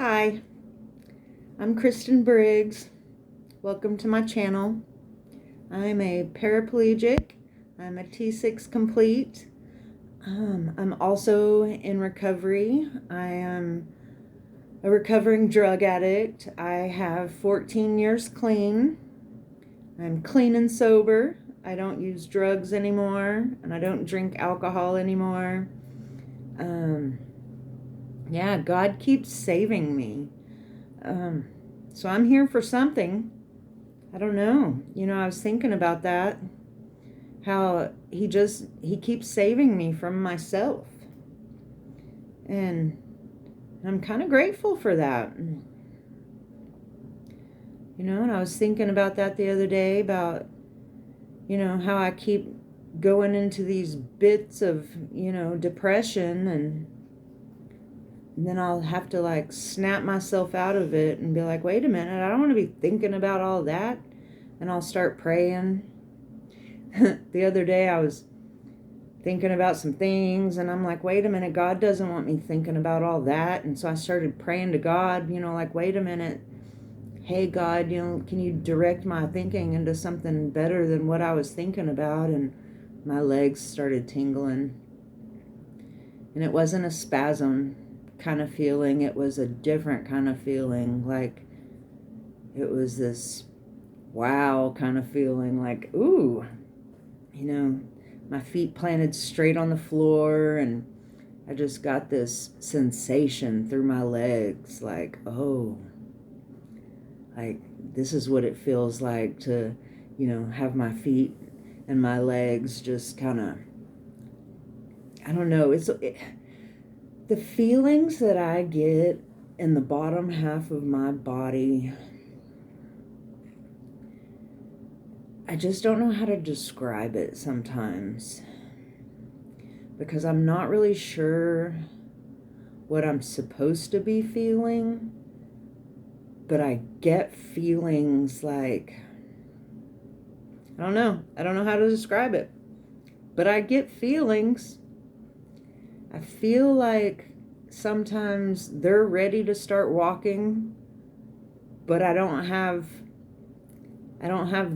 Hi, I'm Kristen Briggs. Welcome to my channel. I'm a paraplegic. I'm a T6 complete. I'm also in recovery. I am a recovering drug addict. I have 14 years clean. I'm clean and sober. I don't use drugs anymore, and I don't drink alcohol anymore. Yeah, God keeps saving me. So I'm here for something. I don't know. I was thinking about that. How he keeps saving me from myself. And I'm kind of grateful for that. And I was thinking about that the other day about, how I keep going into these bits of, depression, and then I'll have to snap myself out of it and be like, wait a minute, I don't want to be thinking about all that. And I'll start praying. The other day I was thinking about some things, and I'm like, wait a minute, God doesn't want me thinking about all that. And so I started praying to God, wait a minute, hey God, can you direct my thinking into something better than what I was thinking about? And my legs started tingling. And it wasn't a spasm kind of feeling, it was a different kind of feeling. It was this wow kind of feeling, ooh, my feet planted straight on the floor, and I just got this sensation through my legs, this is what it feels like to, have my feet and my legs just kind of, I don't know, the feelings that I get in the bottom half of my body, I just don't know how to describe it sometimes, because I'm not really sure what I'm supposed to be feeling, but I get feelings I don't know how to describe it, but I get feelings. I feel like sometimes they're ready to start walking, but I don't have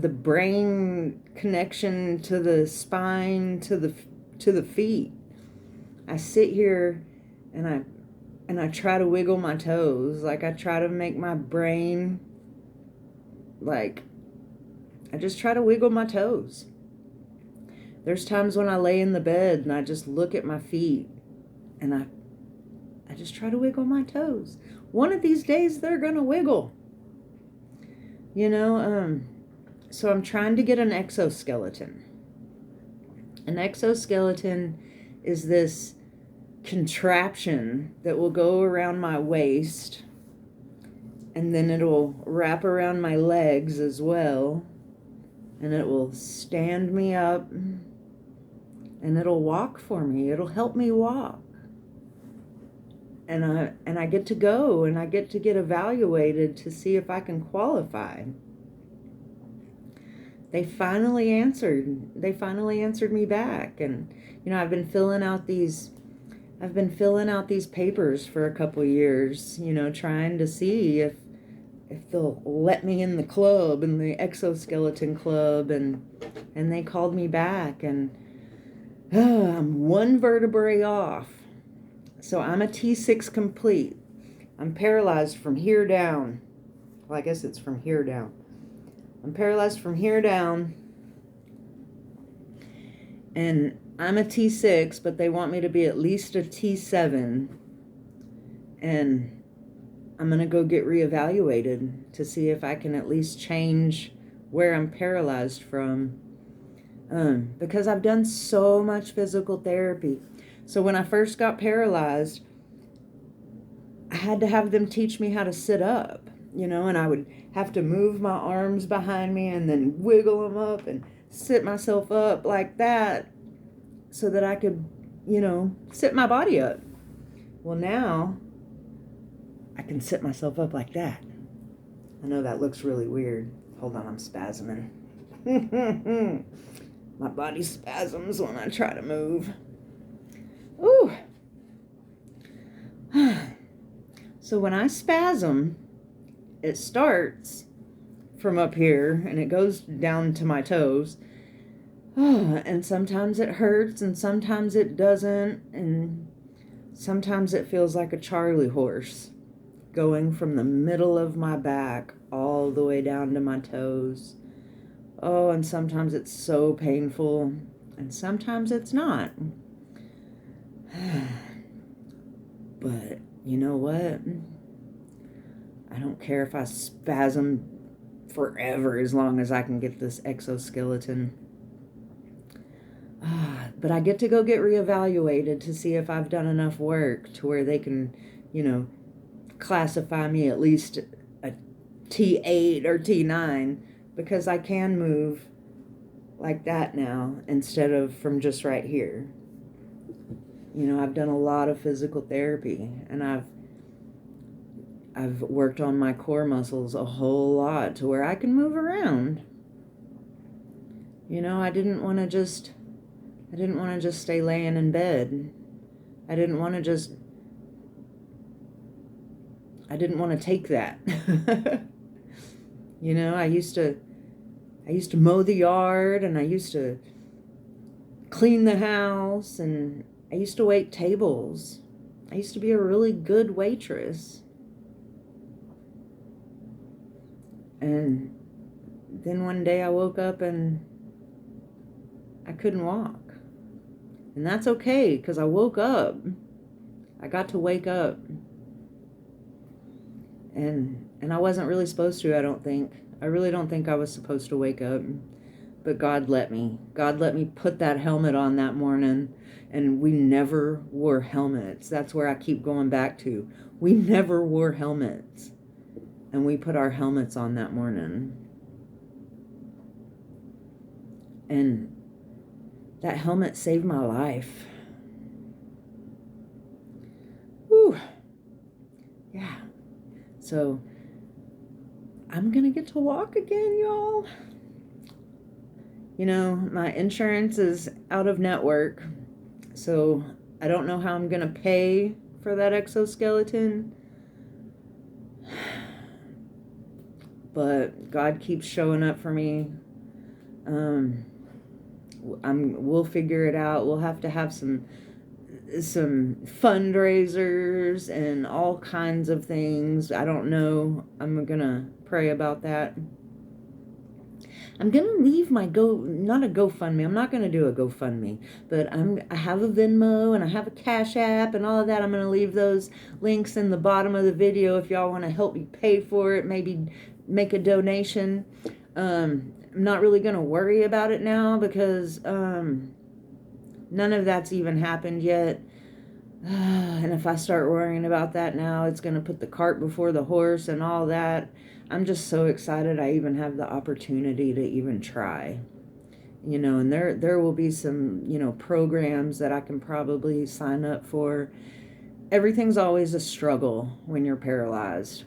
the brain connection to the spine, to the feet. I sit here and I try to wiggle my toes. I try to make my brain, I just try to wiggle my toes. There's times when I lay in the bed and I just look at my feet and I just try to wiggle my toes. One of these days they're gonna wiggle. So I'm trying to get an exoskeleton. An exoskeleton is this contraption that will go around my waist, and then it'll wrap around my legs as well, and it will stand me up, and it'll walk for me. It'll help me walk. And I get to go, and I get to get evaluated to see if I can qualify. They finally answered me back, and I've been filling out these papers for a couple years, trying to see if they'll let me in the club, in the exoskeleton club, and they called me back, and I'm one vertebrae off. So I'm a T6 complete. I'm paralyzed from here down. Well, I guess it's from here down. I'm paralyzed from here down. And I'm a T6, but they want me to be at least a T7. And I'm going to go get reevaluated to see if I can at least change where I'm paralyzed from. Because I've done so much physical therapy. So when I first got paralyzed, I had to have them teach me how to sit up, and I would have to move my arms behind me and then wiggle them up and sit myself up like that so that I could, sit my body up. Well, now I can sit myself up like that. I know that looks really weird. Hold on, I'm spasming. My body spasms when I try to move. Ooh. So when I spasm, it starts from up here and it goes down to my toes. And sometimes it hurts and sometimes it doesn't. And sometimes it feels like a Charlie horse going from the middle of my back all the way down to my toes. Oh, and sometimes it's so painful and sometimes it's not. But you know what? I don't care if I spasm forever as long as I can get this exoskeleton. But I get to go get reevaluated to see if I've done enough work to where they can, classify me at least a T8 or T9, because I can move like that now instead of from just right here. I've done a lot of physical therapy and I've worked on my core muscles a whole lot to where I can move around. I didn't want to just stay laying in bed. I didn't want to take that. I used to mow the yard and I used to clean the house and I used to wait tables. I used to be a really good waitress. And then one day I woke up and I couldn't walk. And that's okay, because I woke up. I got to wake up. And I wasn't really supposed to, I don't think. I really don't think I was supposed to wake up. But God let me. God let me put that helmet on that morning. And we never wore helmets. That's where I keep going back to. We never wore helmets. And we put our helmets on that morning. And that helmet saved my life. Whew. Yeah. So, I'm going to get to walk again, y'all. My insurance is out of network. So, I don't know how I'm going to pay for that exoskeleton. But God keeps showing up for me. We'll figure it out. We'll have to have some fundraisers and all kinds of things. I don't know. I'm gonna pray about that. I'm gonna leave my not a GoFundMe. I'm not gonna do a GoFundMe, but I have a Venmo and I have a Cashapp and all of that. I'm gonna leave those links in the bottom of the video if y'all want to help me pay for it. Maybe make a donation. I'm not really going to worry about it now because none of that's even happened yet. And if I start worrying about that now, it's going to put the cart before the horse and all that. I'm just so excited I even have the opportunity to even try. And there will be some, programs that I can probably sign up for. Everything's always a struggle when you're paralyzed.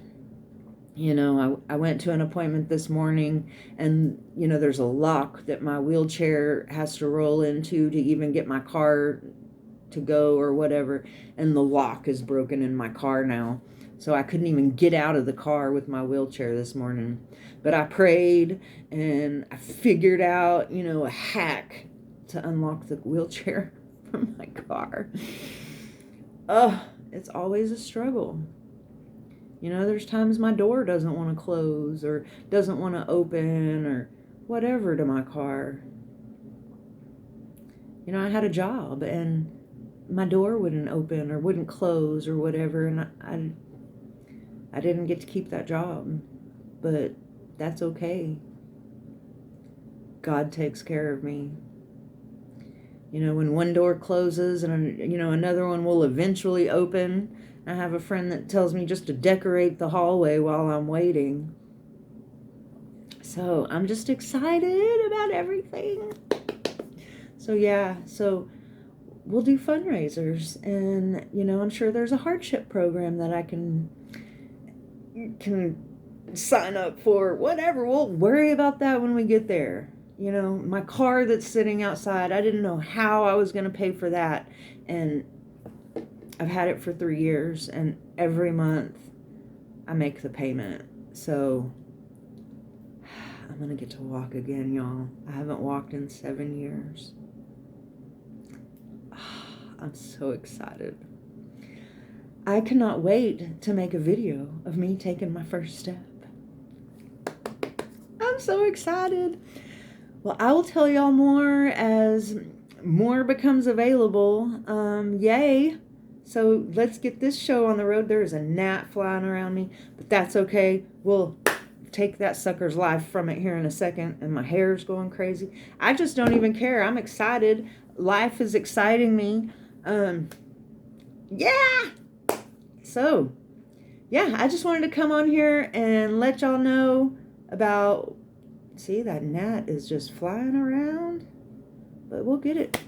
I went to an appointment this morning and, there's a lock that my wheelchair has to roll into to even get my car to go or whatever. And the lock is broken in my car now. So I couldn't even get out of the car with my wheelchair this morning. But I prayed and I figured out, a hack to unlock the wheelchair from my car. It's always a struggle. There's times my door doesn't want to close or doesn't want to open or whatever to my car. I had a job and my door wouldn't open or wouldn't close or whatever, and I didn't get to keep that job. But that's okay. God takes care of me. When one door closes and, another one will eventually open. I have a friend that tells me just to decorate the hallway while I'm waiting. So I'm just excited about everything. So yeah, so we'll do fundraisers. And, I'm sure there's a hardship program that I can sign up for. Whatever, we'll worry about that when we get there. My car that's sitting outside, I didn't know how I was going to pay for that. And I've had it for 3 years, and every month I make the payment. So I'm gonna get to walk again, y'all. I haven't walked in 7 years. I'm so excited. I cannot wait to make a video of me taking my first step. I'm so excited. Well, I will tell y'all more as more becomes available. Yay. So let's get this show on the road. There is a gnat flying around me, but that's okay. We'll take that sucker's life from it here in a second, and my hair's going crazy. I just don't even care. I'm excited. Life is exciting me. Yeah. So, yeah, I just wanted to come on here and let y'all know about, see, that gnat is just flying around, but we'll get it.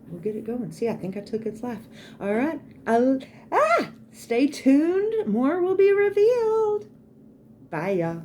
We'll get it going. See, I think I took its life. All right. Stay tuned. More will be revealed. Bye, y'all.